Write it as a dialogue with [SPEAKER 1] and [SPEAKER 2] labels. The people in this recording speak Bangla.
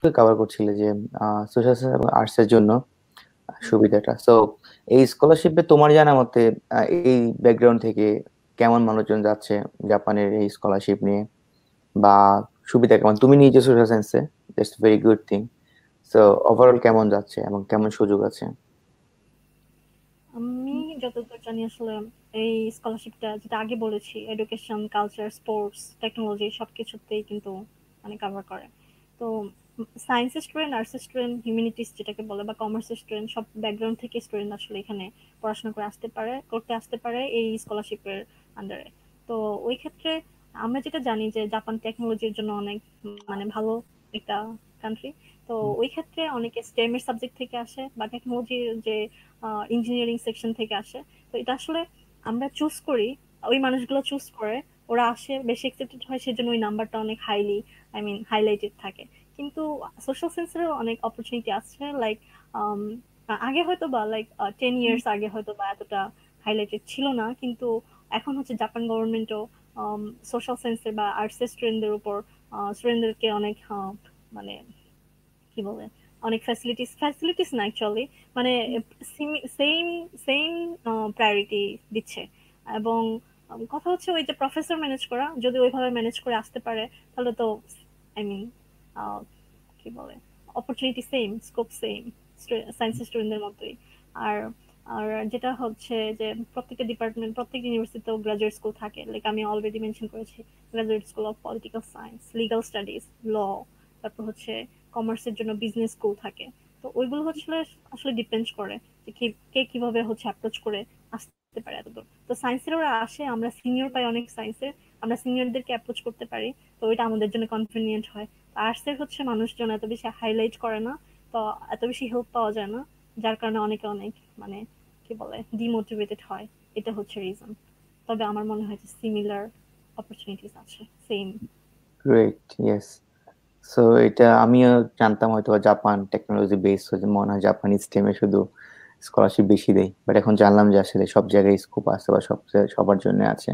[SPEAKER 1] কভার করছিলে যে সোশ্যাল সায়েন্স এবং আর্টস এর জন্য সুবিধাটা। সো এই স্কলারশিপে তোমার জানা মতে এই ব্যাকগ্রাউন্ড থেকে কেমন মানুষজন যাচ্ছে জাপানের এই স্কলারশিপ নিয়ে, বা সুবিধা কেমন? তুমি নিজে সোশ্যাল সায়েন্সে, that's very good thing. So overall কেমন যাচ্ছে এবং কেমন সুযোগ আছে?
[SPEAKER 2] আমি যতদূর জানি আসলে এই স্কলারশিপটা যেটা আগে বলেছি এডুকেশন, কালচার, স্পোর্টস, টেকনোলজি সবকিছুতেই কিন্তু মানে কভার করে। তো সায়েন্সের স্টুডেন্ট, আর্টসের স্টুডেন্ট, হিউম্যানিটিস যেটাকে বলে বা কমার্সের স্টুডেন্ট সব ব্যাকগ্রাউন্ড থেকে স্টুডেন্ট আসলে এখানে পড়াশোনা করে আসতে পারে, করতে আসতে পারে এই স্কলারশিপের আন্ডারে। তো ওই ক্ষেত্রে আমরা যেটা জানি যে জাপান টেকনোলজির জন্য অনেক মানে ভালো একটা কান্ট্রি। তো ওই ক্ষেত্রে অনেকে স্টেমের সাবজেক্ট থেকে আসে বা টেকনোলজির যে ইঞ্জিনিয়ারিং সেকশন থেকে আসে। তো এটা আসলে আমরা চুজ করি, ওই মানুষগুলো চুজ করে, ওরা আসে বেশি এক্সেপ্টেড হয় সেজন্য ওই নাম্বারটা অনেক হাইলি হাইলাইটেড থাকে। কিন্তু সোশ্যাল সায়েন্সেরও অনেক অপরচুনিটি আছে, লাইক আগে হয়তো বা লাইক 10 ইয়ার্স আগে হয়তো বা এতটা হাইলাইটেড ছিল না, কিন্তু এখন হচ্ছে জাপান গভর্নমেন্টও সোশ্যাল সায়েন্সের বা আর্টসের স্টুডেন্টদের উপর স্টুডেন্টদেরকে অনেক মানে কি বলে অনেক ফ্যাসিলিটিস ফ্যাসিলিটিস না অ্যাকচুয়ালি মানে সেম সেম প্রায়োরিটি দিচ্ছে। এবং কথা হচ্ছে ওই যে প্রফেসর ম্যানেজ করা, যদি ওইভাবে ম্যানেজ করে আসতে পারে তাহলে তো আই মিন কি বলে অপরচুনিটি সেম, স্কোপ সেম, সায়েন্সের স্টুডেন্টদের মতোই। আর আর যেটা হচ্ছে যে প্রত্যেকটা ডিপার্টমেন্ট, প্রত্যেক ইউনিভার্সিটিতেও গ্রাজুয়েট স্কুল থাকে, লাইক আমি অলরেডি মেনশন করেছি graduate school of political science, legal studies, law, তারপর হচ্ছে কমার্সের জন্য বিজনেস স্কুল থাকে। তো ওইগুলো হচ্ছে আসলে ডিপেন্ড করে যে কে কিভাবে হচ্ছে অ্যাপ্রোচ করে আসতে পারে এতদূর। তো সায়েন্সের ওরা আসে, আমরা সিনিয়র পাই অনেক সায়েন্সের, আমরা সিনিয়রদেরকে অ্যাপ্রোচ করতে পারি, তো ওইটা আমাদের জন্য কনভিনিয়েন্ট হয়। আর্টসের হচ্ছে মানুষজন এত বেশি হাইলাইট করে না, তো এত বেশি হেল্প পাওয়া যায় না, যার কারণে অনেকে অনেক মানে কি বলে ডিমোটিভেটেড হয়। এটা হচ্ছে রিজন। তবে আমার মনে হয় যে সিমিলার অপরচুনিটিস আছে, সেম।
[SPEAKER 1] Great, yes. সো এটা আমিও জানতাম হয়তো বা জাপান টেকনোলজি বেস হচ্ছে, মনে হয় জাপানি স্টেমে শুধু স্কলারশিপ বেশি দেয়, বাট এখন জানলাম যে আসলে সব জায়গায় স্কোপ আছে বা সব সবার জন্য আছে।